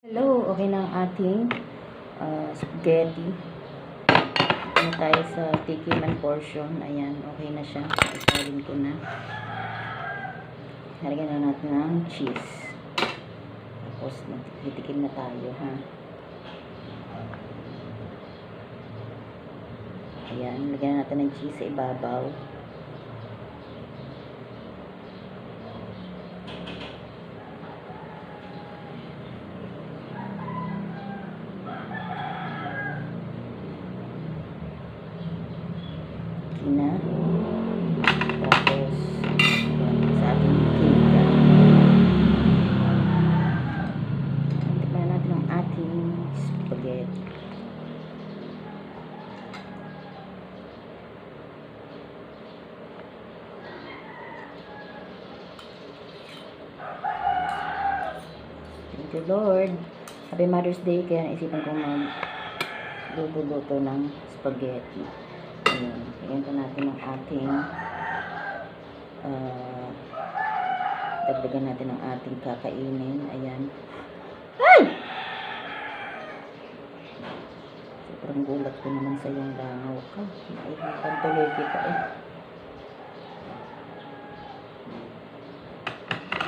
Hello, okay na ang ating spaghetti. Ano tayo sa tikiman portion. Ayan, okay na siya. Isalin ko na. Halagyan na natin ng cheese. Tapos, magtitikim na tayo, ha. Ayan, lagyan natin ng cheese sa ibabaw. Na. Tapos, sa ating cake. Tikman natin ang ating spaghetti. Thank you, Lord. Happy Mother's Day. Kaya naisipan ko mag-luto-luto ng spaghetti. Ayan. Lagyan natin ang ating dagdagan natin ang ating kakainin. Ayan. Ay! Sobrang gulat ko naman sa iyong langaw ka. Naihipan tuloy kita eh.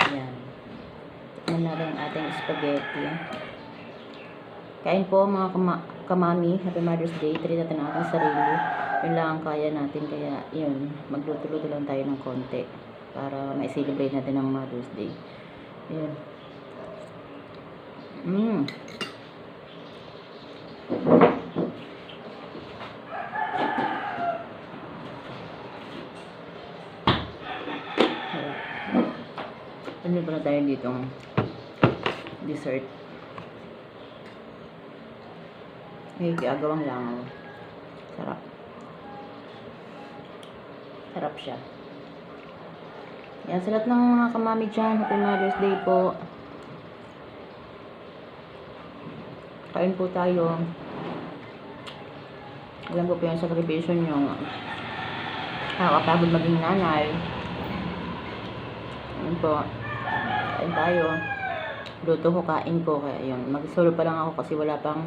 Ayan. Tikman natin ang ating spaghetti. Kain po mga kamami. Happy Mother's Day. Treat natin ang ating sarili. Yun lang ang kaya natin. Kaya yun, magluto-luto lang tayo ng konti para ma-celebrate natin ang Mother's Day. Yun. Ano pa na tayo dito? Dessert. May gagawang langaw. Sarap. Sarap siya. Yan, sa lahat ng mga kamami dyan, Happy Mother's Day po. Kain po tayo. Alam ko po yung sacrifice nyo. Nakakapagod maging nanay. Yan po. Kain tayo. Luto ko, kain ko. Kaya yun. Mag-solo pa lang ako kasi wala pang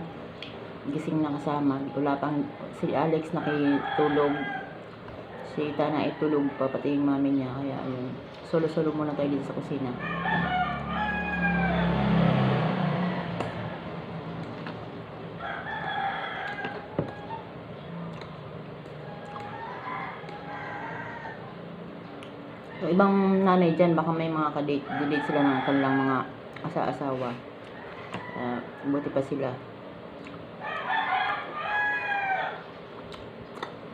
gising na kasama. Wala pang si Alex nakitulog. Si Tana ay tulog pa, pati yung mami niya. Kaya ayun, solo-solo muna tayo dito sa kusina. Yung ibang nanay dyan, baka may mga kadate sila ng kanilang mga asa-asawa. Buti pa sila.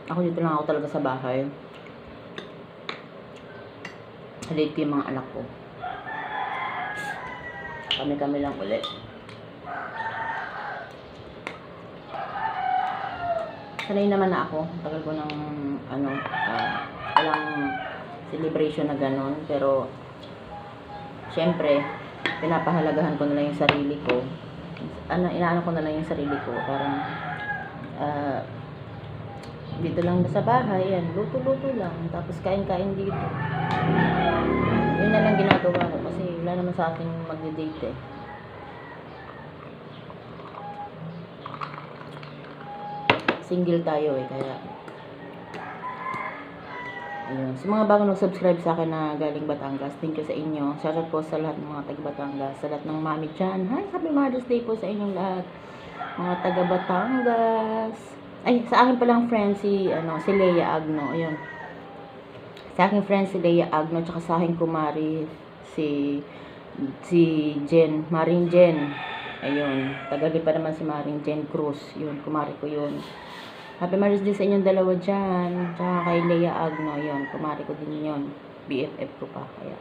Ako dito lang ako talaga sa bahay. Late yung mga anak ko. Kami-kami lang ulit. Sanay naman na ako. Tagal ko ng walang celebration na ganon. Pero syempre, pinapahalagahan ko na lang yung sarili ko. Inaano ko na lang yung sarili ko. Parang dito lang sa bahay, yan, luto-luto lang, tapos kain-kain dito. Yun na lang ginagawa ko kasi wala naman sa akin magde-date eh. Single tayo eh, kaya ayun. Sa mga bagong nag-subscribe sa akin na galing Batangas, thank you sa inyo. Shoutout po sa lahat ng mga taga-Batangas, sa lahat ng mami dyan. Hi, Happy Mother's Day po sa inyong lahat, mga taga-Batangas. Ay, sa akin palang friend si Leia Agno. Ayun. Sa akin friend si Leia Agno, tsaka sa akin kumari si Jen, Maring Jen. Ayun. Tagali pa naman si Maring Jen Cruz. Yun, kumari ko yun. Happy Mother's Day sa inyong dalawa dyan. Tsaka kay Leia Agno, yun. Kumari ko din yun. BFF ko pa. Kaya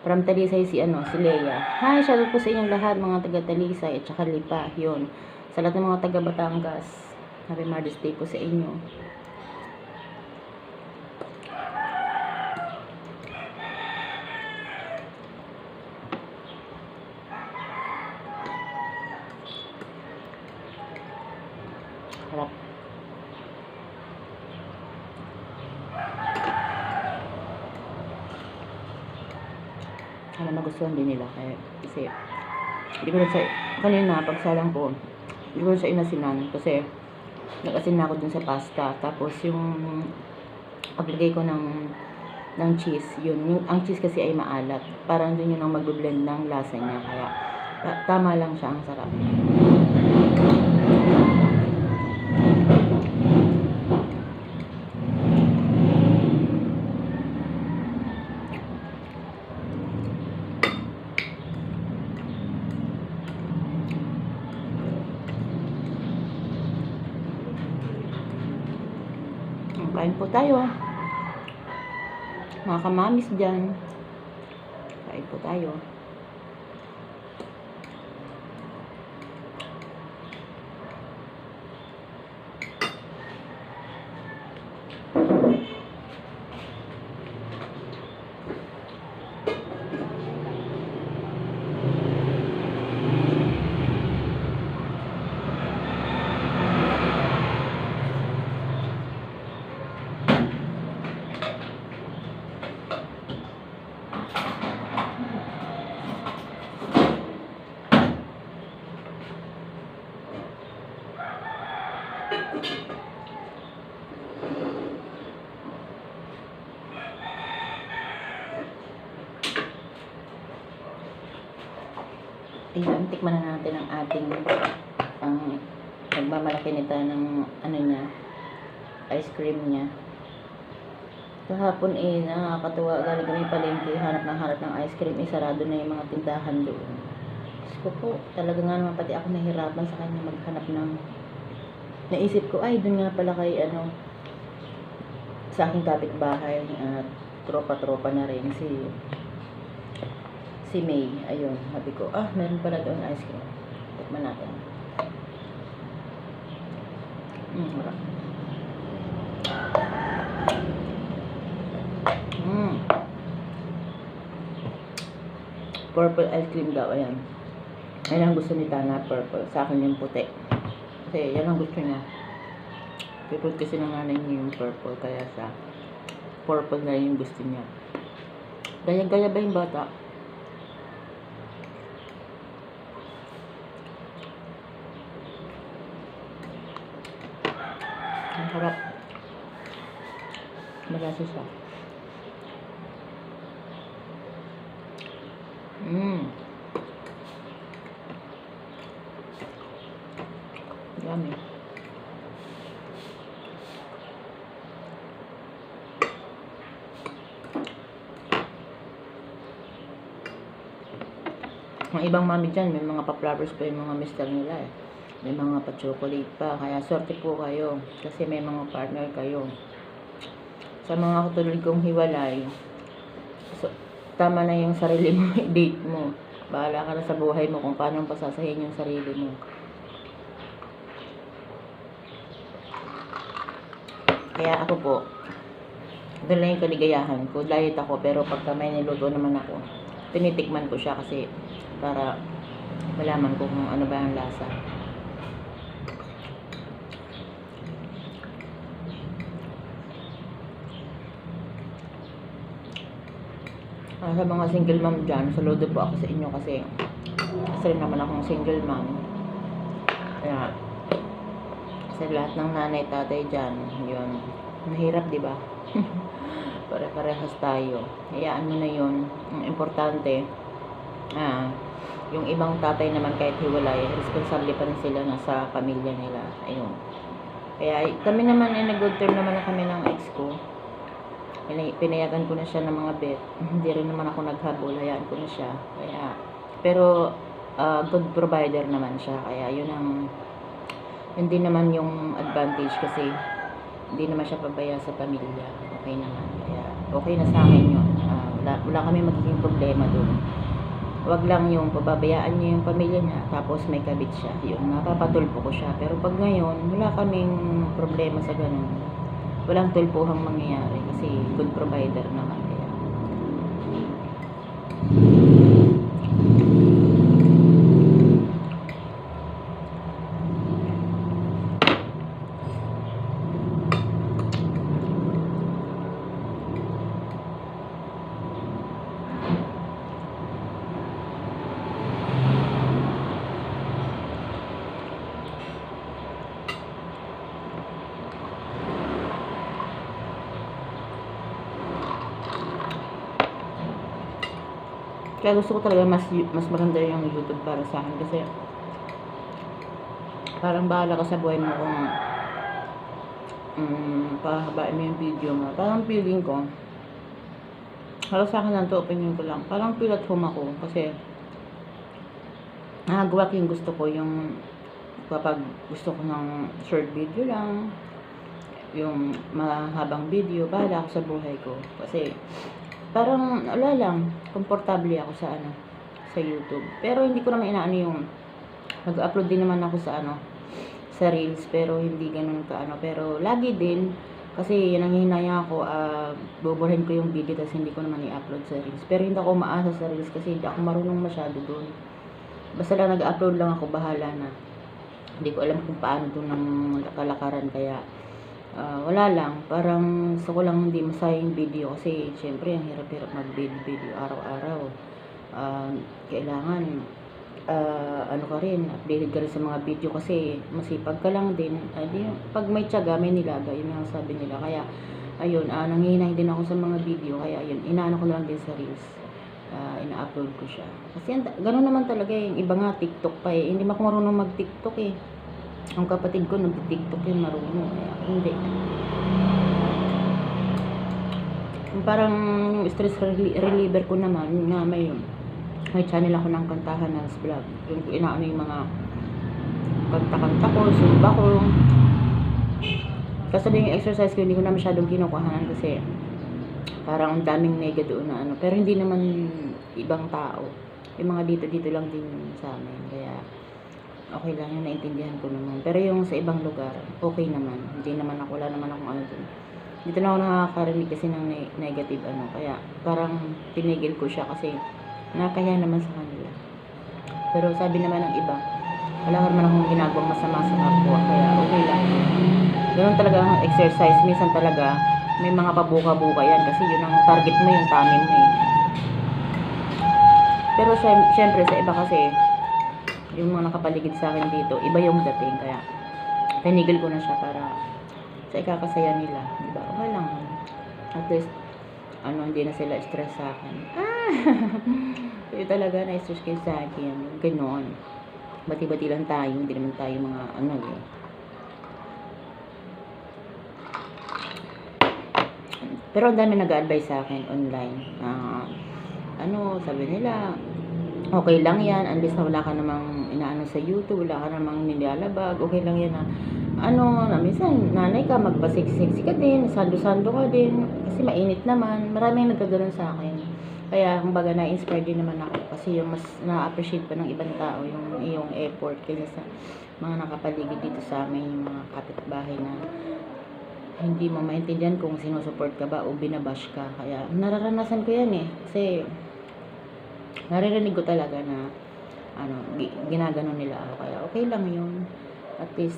from Talisay si Leia. Hi, shoutout po sa inyong lahat, mga taga Talisay at tsaka Lipa. Yun. Sa lahat ng mga taga Batangas, Happy Mother's Day po sa inyo. Harap. Sana magustuhan din nila. Kasi Hindi ko rin sa, kanina, pagsalang ko, hindi ko rin sa inasinan kasi nag-asin na ako dun sa pasta. Tapos yung paglagay ko ng cheese, yun. Ang cheese kasi ay maalat. Parang dun yun ang mag-blend ng lasa niya. Kaya, tama lang siya. Ang sarap. Kain po tayo. Mga kamamis dyan. Kain po tayo. Ayan, tikman na natin ang ating nagmamalaki nito ng ano niya, ice cream niya. Kahapon nakakatuwa, galing kami palengke, hanap ng ice cream, sarado na yung mga tindahan doon. Diyos ko po, talaga nga naman pati ako nahirapan sa kanya maghanap ng, naisip ko, ay doon nga pala kay sa aking kapitbahay at tropa-tropa na rin si May. Ayun, sabi ko, meron pala doon ice cream. Tikman natin. Harap. Purple ice cream daw, ayan. Ayan ang gusto ni Tana, purple. Sa akin yung puti. Kasi yan ang gusto niya. Favorite kasi ng nanay niya yung purple, kaya sa purple na yung gusto niya. Gaya-gaya ba yung bata? Ang harap. Malasa siya. Yummy. Ang ibang mami dyan, may mga pa-flowers pa yung mga mister nila eh. May mga pa-chocolate pa. Kaya swerte po kayo. Kasi may mga partner kayo. Sa mga katulad kong hiwalay, so, tama na yung sarili mo, date mo. Bahala ka na sa buhay mo kung paano pasasahin yung sarili mo. Kaya ako po, doon lang yung kaligayahan ko. Diet ako, pero pagka may niluto naman ako, tinitikman ko siya kasi para malaman ko kung ano ba ang lasa. Sa mga single mom dyan, saludo po ako sa inyo kasi rin naman akong single mom. Kaya sa lahat ng nanay, tatay dyan, yun, mahirap, di ba? Pare-parehas tayo. Hayaan mo na yun. Ang importante, yung ibang tatay naman kahit hiwalay, responsable pa rin sila na sa pamilya nila. Ayun. Kaya kami naman nag-good term naman na kami ng ex ko. Pinayagan ko na siya ng mga bet. Hindi rin naman ako naghabol. Hayaan ko na siya. Kaya, pero good provider naman siya. Kaya yun din naman yung advantage kasi hindi naman siya pabaya sa pamilya. Okay naman. Kaya okay na sa akin yun. Wala kami magiging problema doon. Wag lang yung pababayaan niya yung pamilya niya tapos may kabit siya. Yun, napapatulpo ko siya. Pero pag ngayon, wala kaming problema sa ganun. Walang tulpuhang mangyayari kasi good provider naman. Kaya Kaya gusto ko talaga mas maganda yung YouTube para sa akin kasi parang bahala ka sa buhay mo kung pahabain mo yung video mo. Parang feeling ko, halos sa akin lang to, opinion ko lang. Parang feel at home ako kasi nagagawa ko yung gusto ko, yung kapag gusto ko ng short video lang, yung mahabang video, bahala ako sa buhay ko. Kasi parang wala lang, komportable ako sa sa YouTube. Pero hindi ko naman inaano yung nag-upload din naman ako sa sa Reels, pero hindi ganun ka pero lagi din kasi nangihinaya ako, boborhin ko yung video tapos hindi ko naman i-upload sa Reels. Pero hindi ako umaasa sa Reels kasi hindi ako marunong masyado doon. Basta lang nag-upload lang ako, bahala na. Hindi ko alam kung paano doon ang kalakaran, kaya wala lang, parang gusto ko lang hindi masayang video kasi syempre ang hirap-hirap mag-video araw-araw. Kailangan ka rin, updated ka rin sa mga video kasi masipag ka lang din. Pag may tiyaga, may nilaga, yun ang sabi nila. Kaya ayun, nanghihinay din ako sa mga video, kaya ayun, inaano ko na lang din sa Reels. Ina-upload ko siya kasi gano'n naman talaga yung iba nga TikTok pa hindi ako marunong mag-TikTok ang kapatid ko nag-TikTok yun, marunong, kaya hindi. Parang stress reliever ko naman nga, may channel ako ng kantahan na vlog, yung inaano yung mga kanta-kanta ko, sumba ko. Kasi yung exercise ko hindi ko na masyadong kinukuhanan kasi parang ang daming nega doon na pero hindi naman ibang tao, yung mga dito lang din sa amin, kaya okay lang yung naintindihan ko naman. Pero yung sa ibang lugar, okay naman, hindi naman ako, wala naman akong doon. Dito na ako nakakarinig kasi ng negative kaya parang tinigil ko siya kasi nakakaya naman sa kanila. Pero sabi naman ng iba, wala ka naman akong ginagawang masama sa kapwa, kaya okay lang. Ganun talaga ang exercise, minsan talaga may mga pabuka-buka yan kasi yun ang target mo, yung tamin mo Pero syempre sa iba kasi yung mga nakapaligid sa akin dito, iba yung dating, kaya tinigil ko na siya para sa ikakasaya nila, diba? Okay lang, at least hindi na sila stress sa akin. Kaya talaga na-stress kayo sa akin, ganoon. Bati-bati lang tayo, hindi naman tayo mga Pero ang dami nag-a-advise sa akin online. Sabi nila, okay lang yan, unless na wala ka namang inaano sa YouTube, wala ka namang nilalabag, okay lang yan na minsan, nanay ka, magpasiksiksi ka din, sando-sando ka din, kasi mainit naman. Maraming nagkaganon sa akin. Kaya, kumbaga, na-inspire din naman ako, kasi yung mas na-appreciate pa ng ibang tao, yung iyong effort, kaysa sa mga nakapaligid dito sa amin, yung mga kapitbahay na hindi mo maintindihan kung sinusupport ka ba o binabash ka. Kaya nararanasan ko yan kasi naririnig ko talaga na ginaganon nila ako, kaya okay lang yun. At least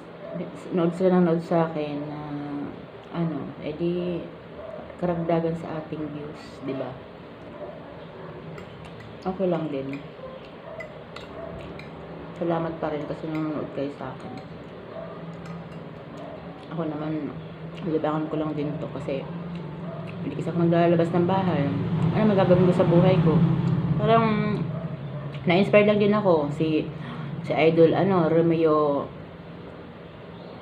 nood sila ng nood sa akin na edi karagdagan sa ating views, di ba? Okay lang din. Salamat pa rin kasi nanonood kayo sa akin. Ako naman, libangan ko lang din to kasi hindi kasi ako naglalabas ng bahay. Ano magagawin ko sa buhay ko? Parang na-inspire lang din ako si Idol Romeo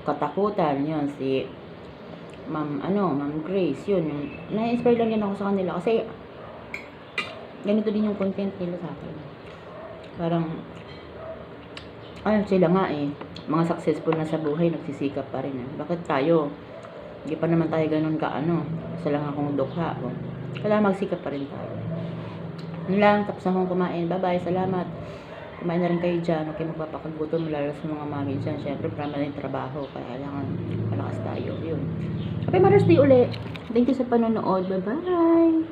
Katakutan, yun, si Ma'am Grace, yun, na-inspire lang din ako sa kanila kasi ganito din yung content nila sa akin. Parang sila nga mga successful na sa buhay, nagsisikap pa rin bakit tayo hindi pa naman tayo ganun isa lang akong dukha kailangan magsikap pa rin tayo. Yun lang, tapos akong kumain. Bye bye, salamat. Kumain na rin kayo dyan. Okay, magpapakagutom lalo sa mga mami dyan. Syempre, marami na yung trabaho. Kaya kailangan malakas tayo. Yun. Happy Mother's Day uli. Thank you sa panonood. Bye bye.